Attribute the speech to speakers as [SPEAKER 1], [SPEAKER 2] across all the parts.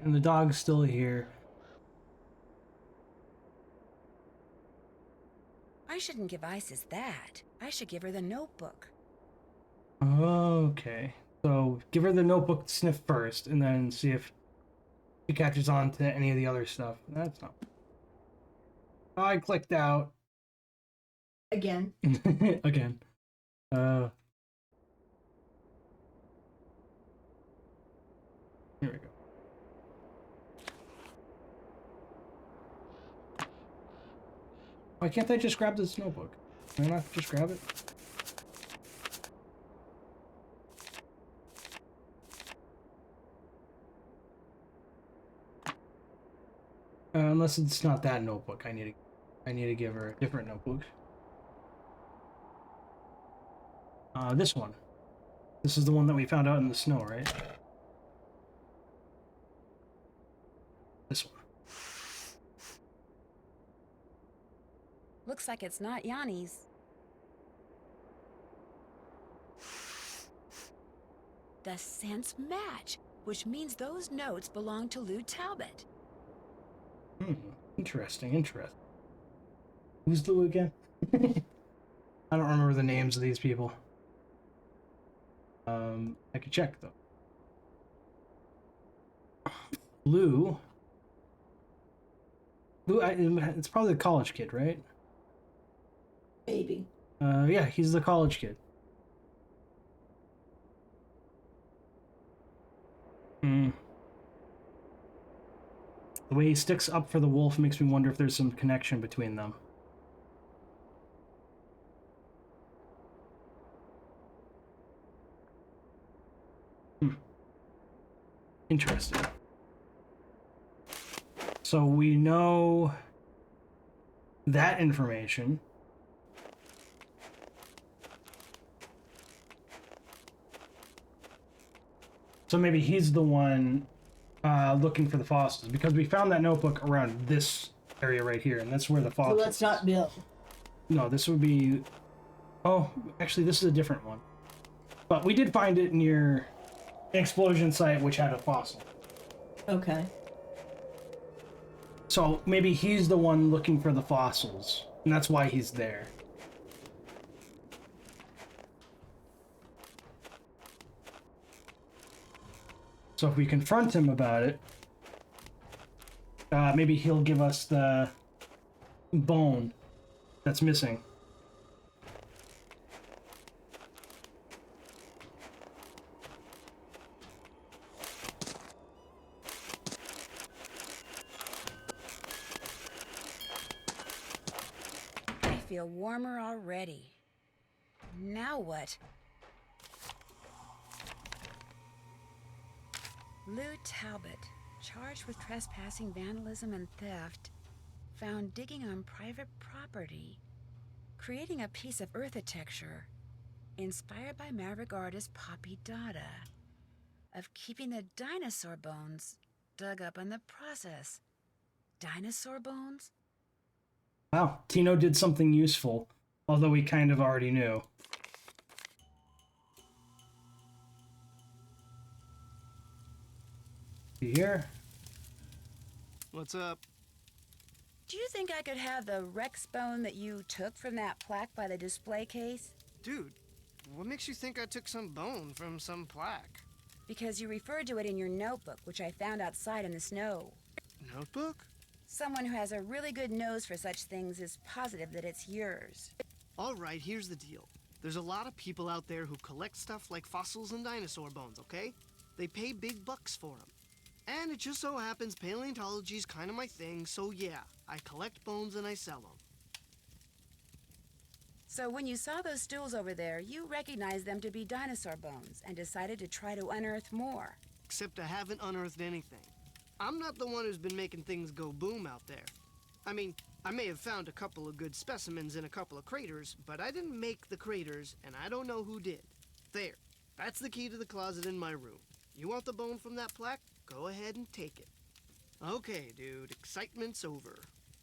[SPEAKER 1] Alright, and the dog's still here.
[SPEAKER 2] I shouldn't give Isis that. I should give her the notebook.
[SPEAKER 1] Okay. So give her the notebook to sniff first, and then see if she catches on to any of the other stuff. That's not. I clicked out.
[SPEAKER 3] Again.
[SPEAKER 1] Again. Here we go. Why can't I just grab this notebook? Can I not just grab it? Unless it's not that notebook. I need to give her a different notebook. This one. This is the one that we found out in the snow, right? This one.
[SPEAKER 2] Looks like it's not Yanni's. The scents match, which means those notes belong to Lou Talbot.
[SPEAKER 1] Interesting, interesting. Who's Lou again? I don't remember the names of these people. I could check though. Lou, it's probably the college kid, right?
[SPEAKER 3] Maybe.
[SPEAKER 1] Yeah, he's the college kid. The way he sticks up for the wolf makes me wonder if there's some connection between them. Interesting. So we know that information. So maybe he's the one looking for the fossils, because we found that notebook around this area right here, and that's where the fossils.
[SPEAKER 3] So that's not Bill.
[SPEAKER 1] No, this would be. Oh, actually, this is a different one. But we did find it near an explosion site, which had a fossil.
[SPEAKER 3] Okay.
[SPEAKER 1] So maybe he's the one looking for the fossils, and that's why he's there. So if we confront him about it, maybe he'll give us the bone that's missing.
[SPEAKER 2] I feel warmer already. Now what? Lou Talbot, charged with trespassing, vandalism, and theft, found digging on private property, creating a piece of architecture inspired by Maverick artist Poppy Dada, of keeping the dinosaur bones dug up in the process. Dinosaur bones?
[SPEAKER 1] Wow, Tino did something useful, although we kind of already knew. Here.
[SPEAKER 4] What's up?
[SPEAKER 2] Do you think I could have the Rex bone that you took from that plaque by the display case?
[SPEAKER 4] Dude, what makes you think I took some bone from some plaque?
[SPEAKER 2] Because you referred to it in your notebook, which I found outside in the snow.
[SPEAKER 4] Notebook?
[SPEAKER 2] Someone who has a really good nose for such things is positive that it's yours.
[SPEAKER 4] All right, here's the deal. There's a lot of people out there who collect stuff like fossils and dinosaur bones, okay? They pay big bucks for them. And it just so happens paleontology's kind of my thing, so yeah, I collect bones and I sell them.
[SPEAKER 2] So when you saw those stools over there, you recognized them to be dinosaur bones and decided to try to unearth more.
[SPEAKER 4] Except I haven't unearthed anything. I'm not the one who's been making things go boom out there. I mean, I may have found a couple of good specimens in a couple of craters, but I didn't make the craters, and I don't know who did. There, that's the key to the closet in my room. You want the bone from that plaque? Go ahead and take it. Okay, dude, excitement's over.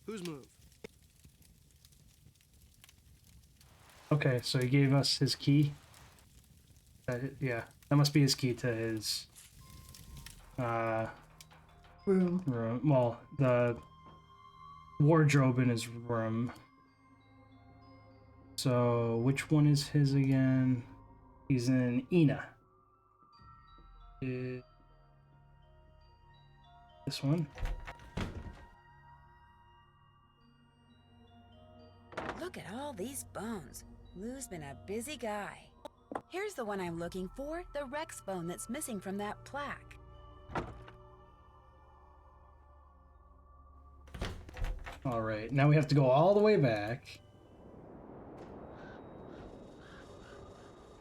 [SPEAKER 4] Whose move?
[SPEAKER 1] Okay, so he gave us his key. Yeah, that must be his key to his
[SPEAKER 3] Room.
[SPEAKER 1] room. Well, the wardrobe in his room. So, which one is his again? He's in Ina. This one.
[SPEAKER 2] Look at all these bones. Lou's been a busy guy. Here's the one I'm looking for, the Rex bone that's missing from that plaque.
[SPEAKER 1] All right, now we have to go all the way back.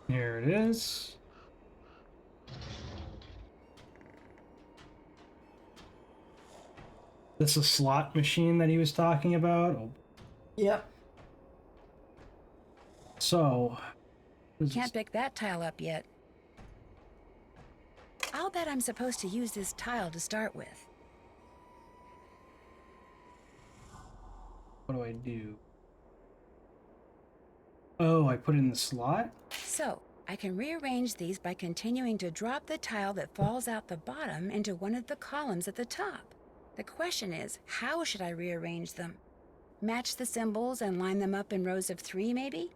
[SPEAKER 1] Here it is. This is a slot machine that he was talking about. Oh.
[SPEAKER 3] Yep.
[SPEAKER 1] So,
[SPEAKER 2] Can't pick that tile up yet. I'll bet I'm supposed to use this tile to start with.
[SPEAKER 1] what do I do? Oh, I put it in the slot?
[SPEAKER 2] So, I can rearrange these by continuing to drop the tile that falls out the bottom into one of the columns at the top. The question is, how should I rearrange them? Match the symbols and line them up in rows of 3, maybe?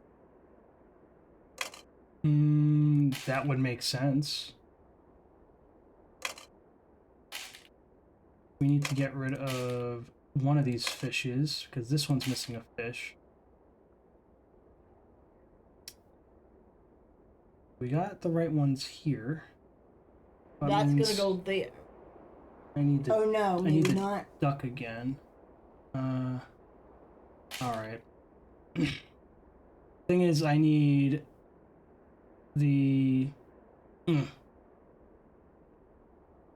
[SPEAKER 1] That would make sense. We need to get rid of one of these fishes, because this one's missing a fish. We got the right ones here. That
[SPEAKER 3] That's
[SPEAKER 1] means
[SPEAKER 3] gonna go there.
[SPEAKER 1] I need to
[SPEAKER 3] Oh no,
[SPEAKER 1] I
[SPEAKER 3] maybe
[SPEAKER 1] need to
[SPEAKER 3] not.
[SPEAKER 1] duck again. Alright. Thing is, I need the... I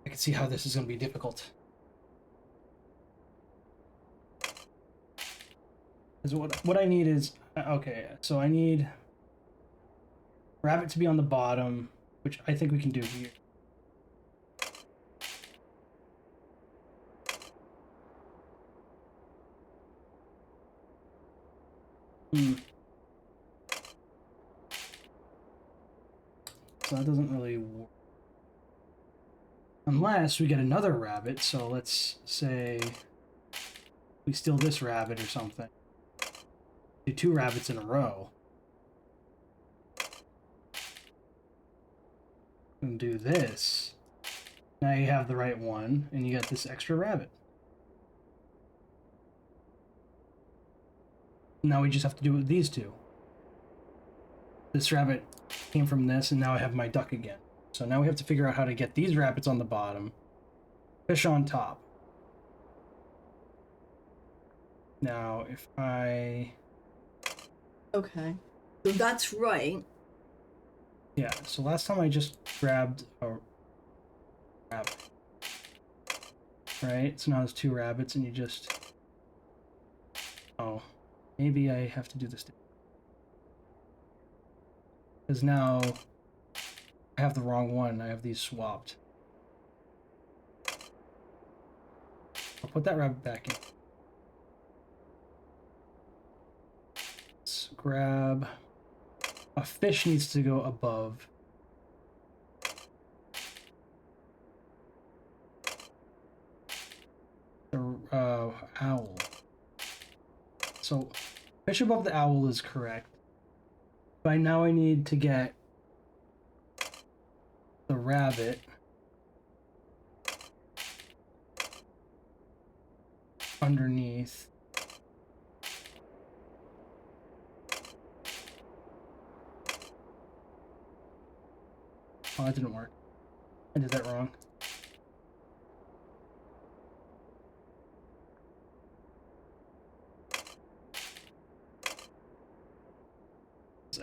[SPEAKER 1] can see how this is going to be difficult. Because what I need is... Okay, so I need rabbit to be on the bottom, which I think we can do here. So that doesn't really work. Unless we get another rabbit, so let's say we steal this rabbit or something. Do 2 rabbits in a row. And do this. Now you have the right one, and you get this extra rabbit. Now we just have to do it with these 2. This rabbit came from this, and now I have my duck again. So now we have to figure out how to get these rabbits on the bottom, fish on top. Now, if I...
[SPEAKER 3] Okay. So that's right.
[SPEAKER 1] Yeah, so last time I just grabbed a rabbit. Right? So now there's 2 rabbits, and you just... Oh, maybe I have to do this. Because now I have the wrong one. I have these swapped. I'll put that rabbit back in. Let's grab... A fish needs to go above. The owl. So fish above the owl is correct. By now I need to get the rabbit underneath. Oh, that didn't work. I did that wrong.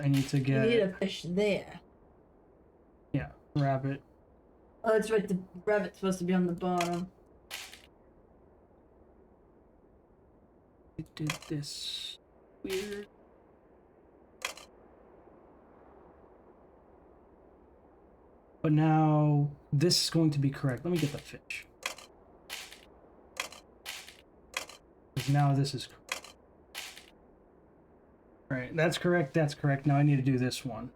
[SPEAKER 1] I need to
[SPEAKER 3] You
[SPEAKER 1] get...
[SPEAKER 3] need a fish there.
[SPEAKER 1] Yeah, rabbit.
[SPEAKER 3] Oh, that's right. The rabbit's supposed to be on the bottom.
[SPEAKER 1] It did this weird... But now this is going to be correct. Let me get the fish. Because now this is correct. Right, that's correct, that's correct. Now I need to do this one.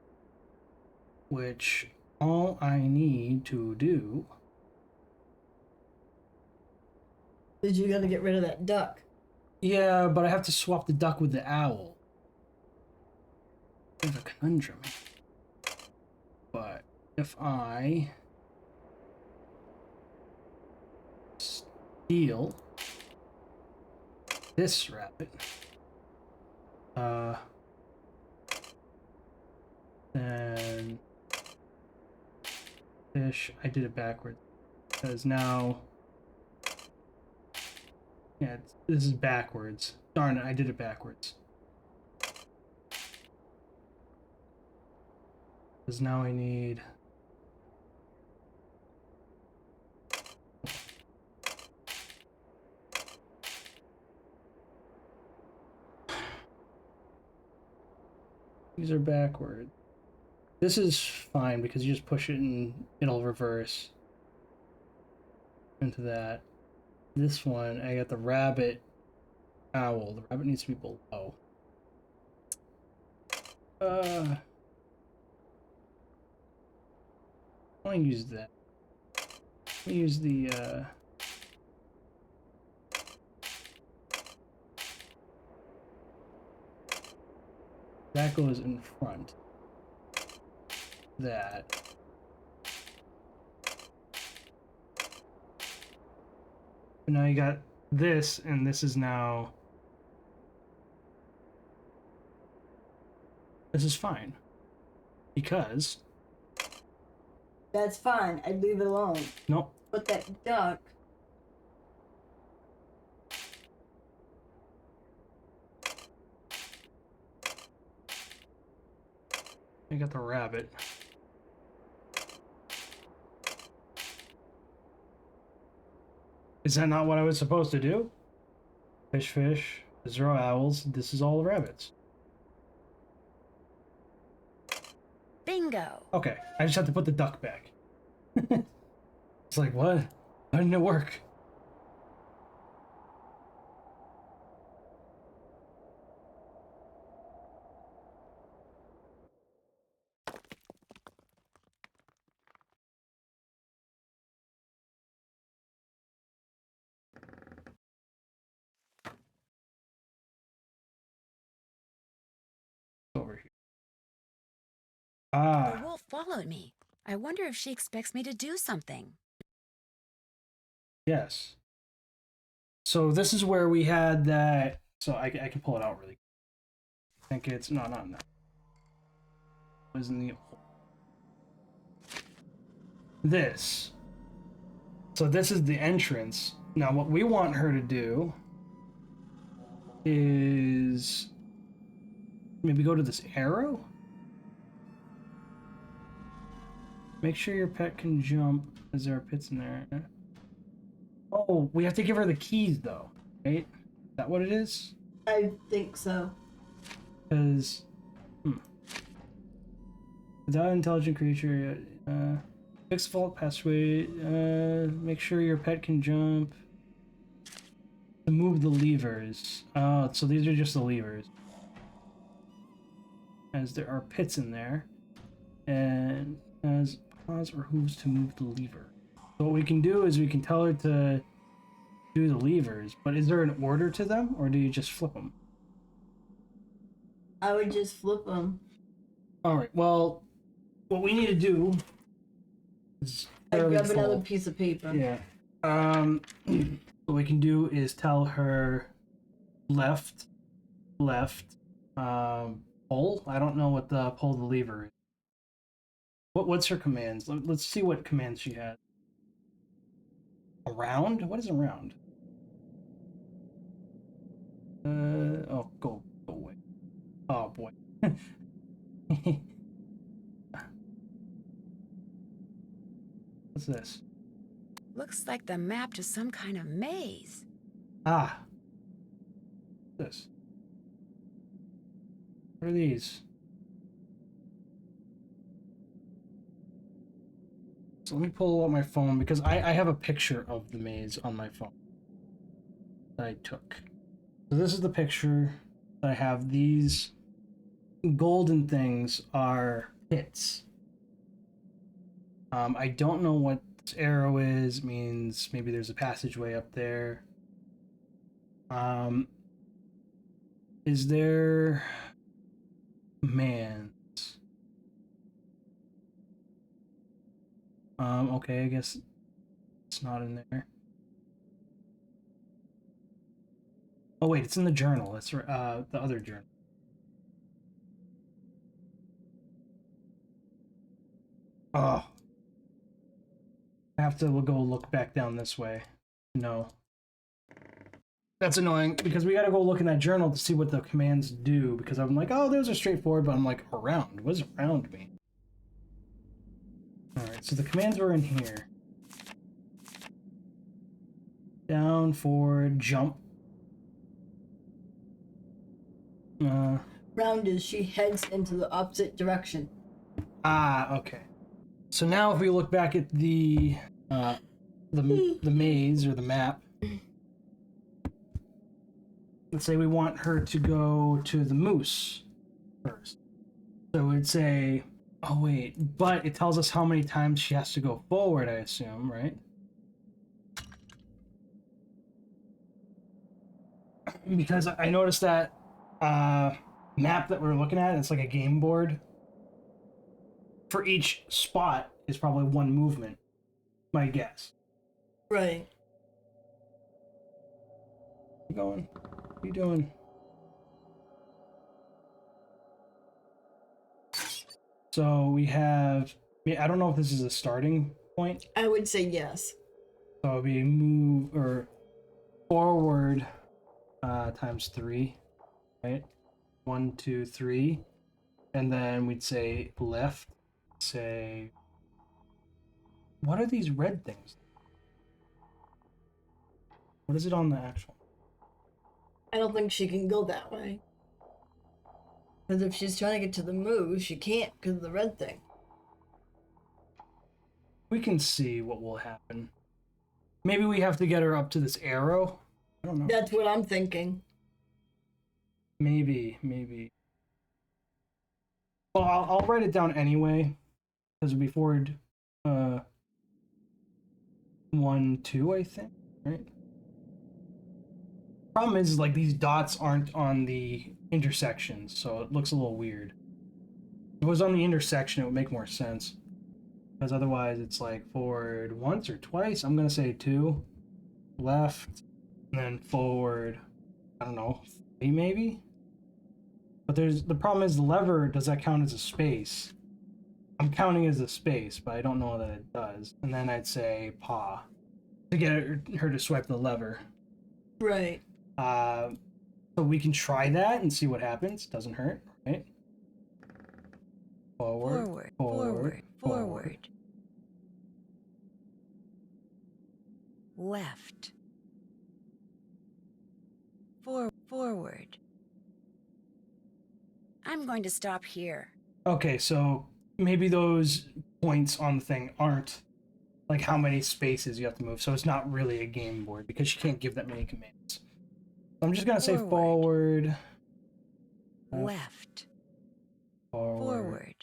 [SPEAKER 1] Which all I need to do
[SPEAKER 3] Because you gotta get rid of that duck.
[SPEAKER 1] Yeah, but I have to swap the duck with the owl. There's a conundrum. But if I steal this rabbit, then fish, I did it backwards. Because now, yeah, this is backwards. Darn it, I did it backwards. Because now I need... These are backwards. This is fine because you just push it and it'll reverse into that. This one, I got the rabbit owl. The rabbit needs to be below. I want to use that. Let me use the, that goes in front. That. And now you got this, and this is now... This is fine. Because...
[SPEAKER 3] That's fine. I'd leave it alone.
[SPEAKER 1] Nope.
[SPEAKER 3] But that duck...
[SPEAKER 1] I got the rabbit. Is that not what I was supposed to do? Fish, fish, 0 owls, this is all rabbits.
[SPEAKER 2] Bingo!
[SPEAKER 1] Okay, I just have to put the duck back. It's like, what? Why didn't it work? Over here.
[SPEAKER 2] The
[SPEAKER 1] Ah,
[SPEAKER 2] wolf followed me. I wonder if she expects me to do something.
[SPEAKER 1] yes. So this is where we had that. So I can pull it out really. I think it's no, not that. It was in the this. So this is the entrance. Now what we want her to do is maybe go to this arrow. Make sure your pet can jump. Is there pits in there? Oh, we have to give her the keys though, right? Is that what it is?
[SPEAKER 3] I think so.
[SPEAKER 1] Because, without intelligent creature, fix default password, make sure your pet can jump. To move the levers. Oh, so these are just the levers. As there are pits in there. And as pause or hooves to move the lever. So what we can do is we can tell her to do the levers, but is there an order to them, or do you just flip them?
[SPEAKER 3] I would just flip them.
[SPEAKER 1] Alright, well, what we need to do is...
[SPEAKER 3] I'd grab
[SPEAKER 1] full.
[SPEAKER 3] another piece of paper.
[SPEAKER 1] Yeah. What we can do is tell her left, pull. I don't know what the pull the lever is. What's her commands? Let's see what commands she has. Around? What is around? Oh, go away. Oh boy. What's this?
[SPEAKER 2] Looks like the map to some kind of maze.
[SPEAKER 1] Ah. This. What are these? So let me pull out my phone because I have a picture of the maze on my phone that I took. So this is the picture that I have. These golden things are pits. I don't know what this arrow is. It means maybe there's a passageway up there. Is there commands? Okay, I guess it's not in there. Oh wait, it's in the journal. It's the other journal. Oh, I have to go look back down this way. No. That's annoying because we gotta go look in that journal to see what the commands do because I'm like, oh, those are straightforward, but I'm like, around. What does around mean? Alright, so the commands were in here. Down, forward, jump.
[SPEAKER 3] Round is she heads into the opposite direction.
[SPEAKER 1] Okay. So now if we look back at the maze or the map, let's say we want her to go to the moose first. So it'd say, oh wait, but it tells us how many times she has to go forward, I assume, right? Because I noticed that map that we're looking at, it's like a game board. For each spot is probably one movement, my guess.
[SPEAKER 3] Right.
[SPEAKER 1] Keep going. What are you doing? So we have, I don't know if this is a starting point.
[SPEAKER 3] I would say yes.
[SPEAKER 1] So it'll be move or forward times 3, right? 1, 2, 3. And then we'd say left, say, what are these red things? What is it on the actual?
[SPEAKER 3] I don't think she can go that way. Because if she's trying to get to the moose, she can't because of the red thing.
[SPEAKER 1] We can see what will happen. Maybe we have to get her up to this arrow. I don't know.
[SPEAKER 3] That's what I'm thinking.
[SPEAKER 1] Maybe. Well, I'll write it down anyway, because it'll be forward 1, 2, I think, right? Problem is, like, these dots aren't on the intersections, so it looks a little weird. If it was on the intersection, it would make more sense. Because otherwise, it's like forward once or twice. I'm gonna say 2, left, and then forward. I don't know, 3 maybe. But the problem is the lever, does that count as a space? I'm counting as a space, but I don't know that it does. And then I'd say paw to get her to swipe the lever.
[SPEAKER 3] Right.
[SPEAKER 1] So we can try that and see what happens. Doesn't hurt, right? Forward.
[SPEAKER 2] Left. Forward. I'm going to stop here.
[SPEAKER 1] Okay, so maybe those points on the thing aren't like how many spaces you have to move. So it's not really a game board because you can't give that many commands. I'm just gonna say forward.
[SPEAKER 2] Left. Forward.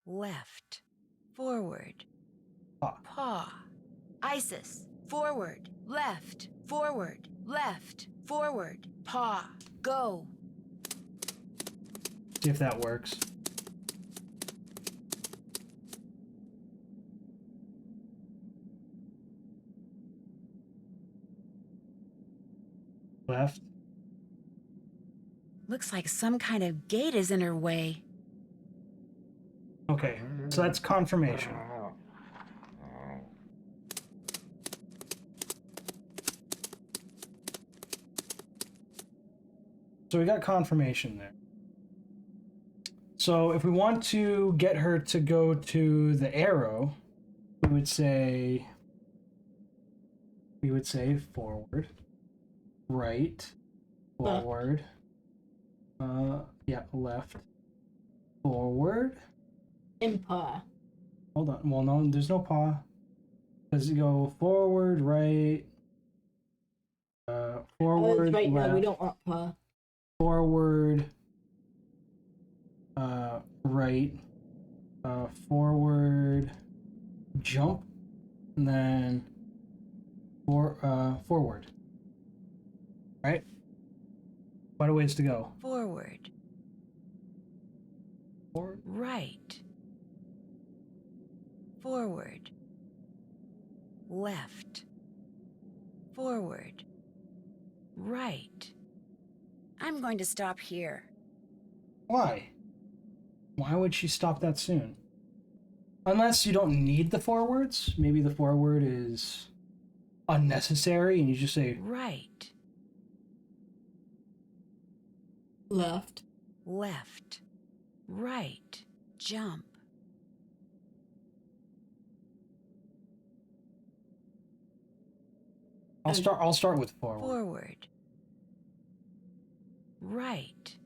[SPEAKER 2] Left. Forward. Paw. Isis. Forward. Left. Forward. Left. Forward. Paw. Go.
[SPEAKER 1] See if that works. Left.
[SPEAKER 2] Looks like some kind of gate is in her way.
[SPEAKER 1] Okay, so that's confirmation. So we got confirmation there. So if we want to get her to go to the arrow, we would say forward, right, forward, left, forward,
[SPEAKER 3] And paw.
[SPEAKER 1] hold on, well no, there's no paw, because you go forward, right, forward,
[SPEAKER 3] right
[SPEAKER 1] left,
[SPEAKER 3] now we don't want paw.
[SPEAKER 1] forward, right, forward, jump, and then Forward. Right? Quite a ways to go.
[SPEAKER 2] Forward.
[SPEAKER 1] Forward.
[SPEAKER 2] Right. Forward. Left. Forward. Right. I'm going to stop here.
[SPEAKER 1] Why? Why would she stop that soon? Unless you don't need the forwards. Maybe the forward is unnecessary and you just say
[SPEAKER 2] Right.
[SPEAKER 3] Left.
[SPEAKER 2] Left. Right. Jump.
[SPEAKER 1] I'll start with forward.
[SPEAKER 2] Forward. Right.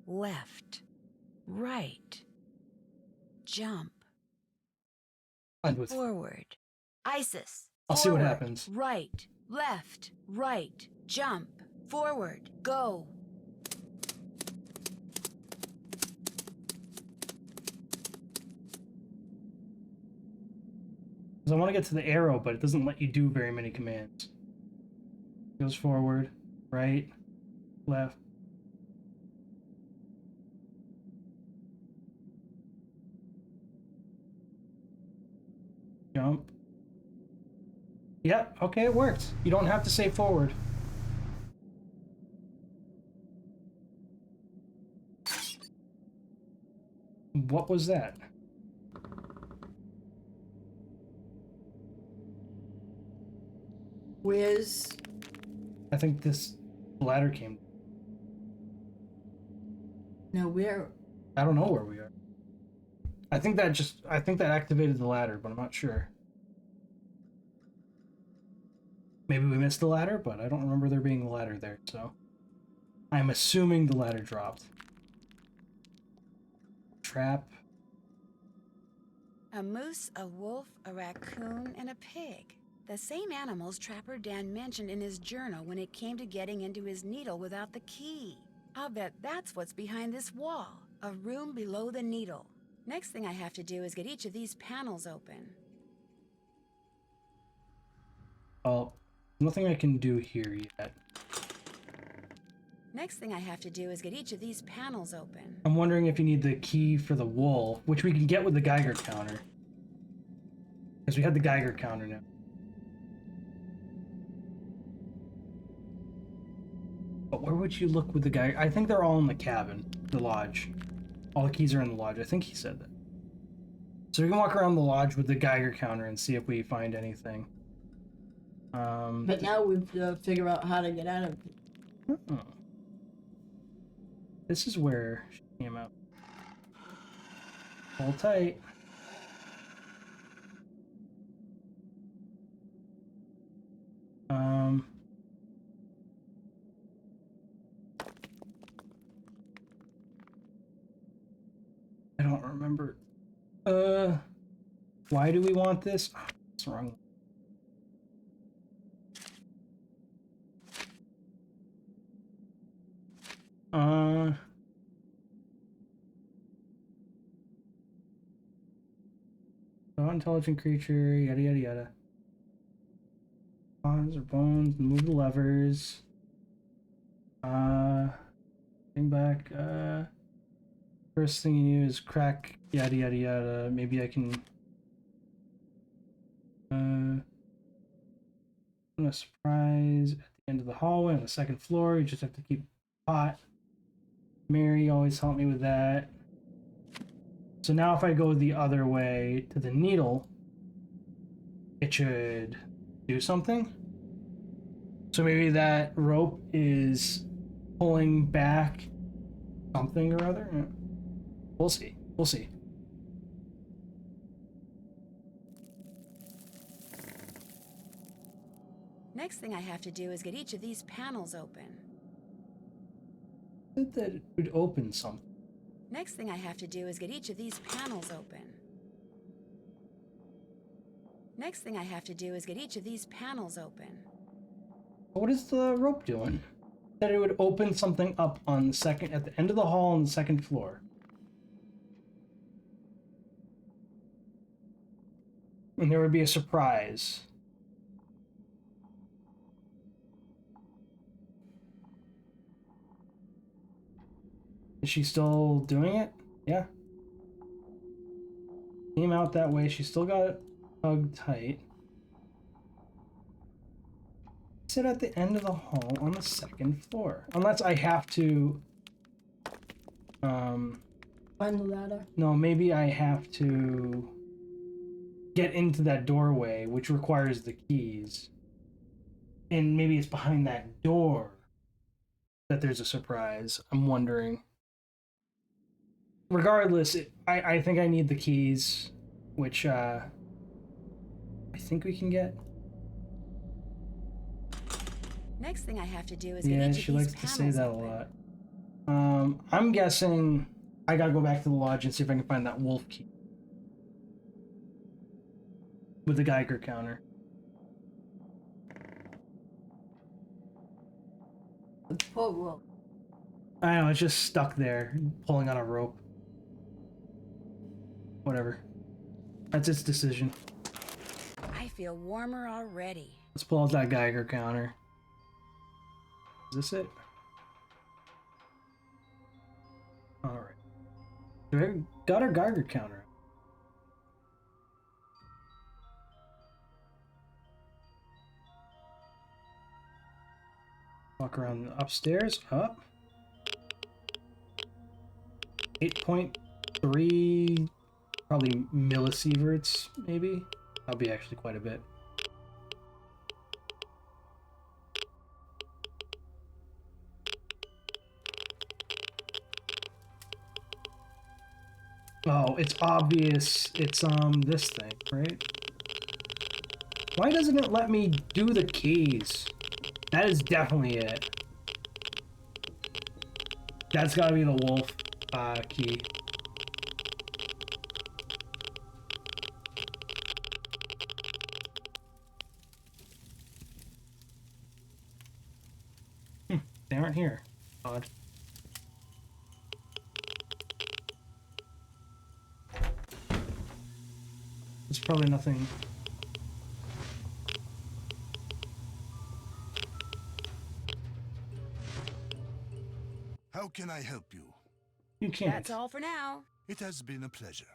[SPEAKER 2] Left. Right. Jump.
[SPEAKER 1] And with
[SPEAKER 2] Forward. Isis.
[SPEAKER 1] I'll see what
[SPEAKER 2] Forward.
[SPEAKER 1] happens.
[SPEAKER 2] Right. Left. Right. Jump. Forward. Go.
[SPEAKER 1] Because I want to get to the arrow, but it doesn't let you do very many commands. It goes forward, right, left. Jump. Yep, okay, it worked. You don't have to say forward. What was that?
[SPEAKER 3] Where's...
[SPEAKER 1] I think this ladder came.
[SPEAKER 3] No, where...
[SPEAKER 1] I don't know where we are. I think that activated the ladder, but I'm not sure. Maybe we missed the ladder, but I don't remember there being a ladder there, so I'm assuming the ladder dropped. Trap.
[SPEAKER 2] A moose, a wolf, a raccoon, and a pig. The same animals Trapper Dan mentioned in his journal when it came to getting into his needle without the key. I'll bet that's what's behind this wall. A room below the needle. Next thing I have to do is get each of these panels open.
[SPEAKER 1] Well, nothing I can do here yet.
[SPEAKER 2] Next thing I have to do is get each of these panels open.
[SPEAKER 1] I'm wondering if you need the key for the wool, which we can get with the Geiger counter. Because we have the Geiger counter now. But where would you look with the Geiger? I think they're all in the cabin, the lodge. All the keys are in the lodge. I think he said that. So we can walk around the lodge with the Geiger counter and see if we find anything.
[SPEAKER 3] But now we've to figure out how to get out of it.
[SPEAKER 1] Oh. This is where she came out. Hold tight. I don't remember. Why do we want this? Oh, it's wrong. Non-intelligent creature, yada yada yada. Bonds or bones, move the levers. Thing back, first thing you do is crack, yada yada yada. Maybe I can, a surprise at the end of the hallway on the second floor. You just have to keep hot. Mary always helped me with that. So now if I go the other way to the needle, it should do something. So maybe that rope is pulling back something or other. Yeah. We'll see. We'll see.
[SPEAKER 2] Next thing I have to do is get each of these panels open.
[SPEAKER 1] I think that it would open something.
[SPEAKER 2] Next thing I have to do is get each of these panels open. Next thing I have to do is get each of these panels open.
[SPEAKER 1] What is the rope doing? That it would open something up on the second, at the end of the hall on the second floor. And there would be a surprise. Is she still doing it? Yeah. Came out that way. She still got it hugged tight. Sit at the end of the hall on the second floor. Unless I have to...
[SPEAKER 3] Find the ladder.
[SPEAKER 1] No, maybe I have to get into that doorway, which requires the keys. And maybe it's behind that door that there's a surprise. I'm wondering. Regardless, I think I need the keys, which I think we can get.
[SPEAKER 2] Next thing I have to do is get
[SPEAKER 1] Yeah,
[SPEAKER 2] each
[SPEAKER 1] she
[SPEAKER 2] of these
[SPEAKER 1] likes to say
[SPEAKER 2] panels
[SPEAKER 1] that
[SPEAKER 2] open.
[SPEAKER 1] a lot. I'm guessing I gotta go back to the lodge and see if I can find that wolf key. With the Geiger counter.
[SPEAKER 3] Poor wolf.
[SPEAKER 1] I know, it's just stuck there, pulling on a rope. Whatever. That's its decision.
[SPEAKER 2] I feel warmer already.
[SPEAKER 1] Let's pull out that Geiger counter. Is this it? Alright. We got our Geiger counter. Walk around upstairs, up. 8.3, probably millisieverts, maybe? That'll be actually quite a bit. Oh, it's obvious it's this thing, right? Why doesn't it let me do the keys? That is definitely it. That's gotta be the wolf key. They aren't here. Odd. There's probably nothing.
[SPEAKER 5] How can I help you?
[SPEAKER 1] You can't.
[SPEAKER 2] That's all for now.
[SPEAKER 5] It has been a pleasure.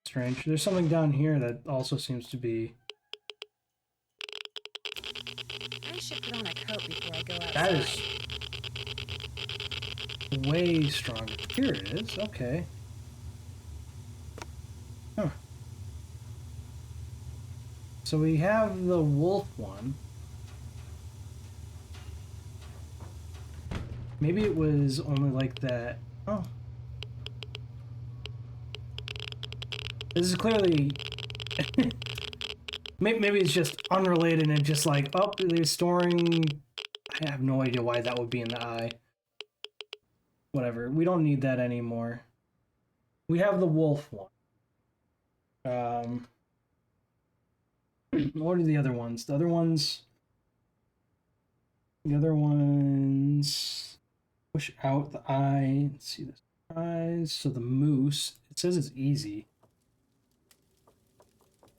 [SPEAKER 1] Strange. There's something down here that also seems to be.
[SPEAKER 2] I should put on a coat before I go outside.
[SPEAKER 1] That is way stronger. Here it is. Okay. Huh. So we have the wolf one. Maybe it was only like that. Oh. This is clearly... maybe it's just unrelated and just like, oh, they're storing... I have no idea why that would be in the eye. Whatever. We don't need that anymore. We have the wolf one. What are the other ones? The other ones... Push out the eye. Let's see the eyes. So the moose. It says it's easy.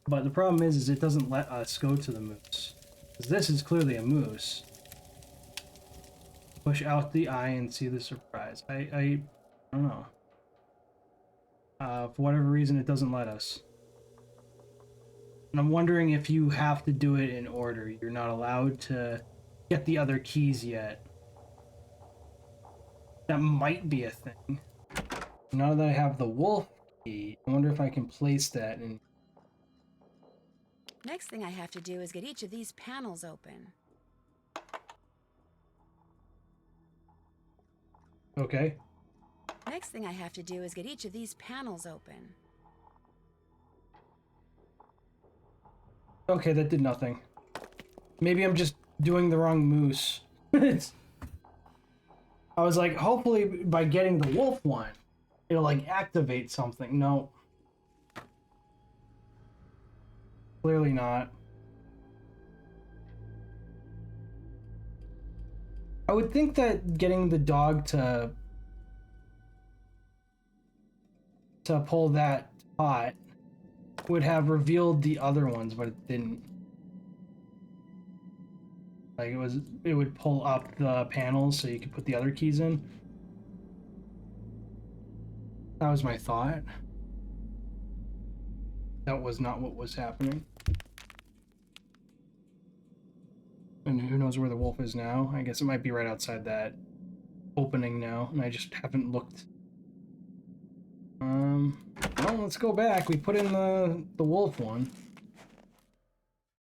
[SPEAKER 1] But the problem is it doesn't let us go to the moose. Because this is clearly a moose. Push out the eye and see the surprise. I don't know. For whatever reason, it doesn't let us. And I'm wondering if you have to do it in order. You're not allowed to get the other keys yet. That might be a thing. Now that I have the wolf key, I wonder if I can place that in.
[SPEAKER 2] Next thing I have to do is get each of these panels open.
[SPEAKER 1] Okay.
[SPEAKER 2] Next thing I have to do is get each of these panels open.
[SPEAKER 1] Okay, that did nothing. Maybe I'm just doing the wrong moose. I was like, hopefully by getting the wolf one, it'll like activate something. No. Clearly not. I would think that getting the dog to pull that pot would have revealed the other ones, but it didn't. Like it would pull up the panels so you could put the other keys in. That was my thought. That was not what was happening. And who knows where the wolf is now? I guess it might be right outside that opening now, and I just haven't looked. Well, let's go back. We put in the wolf one.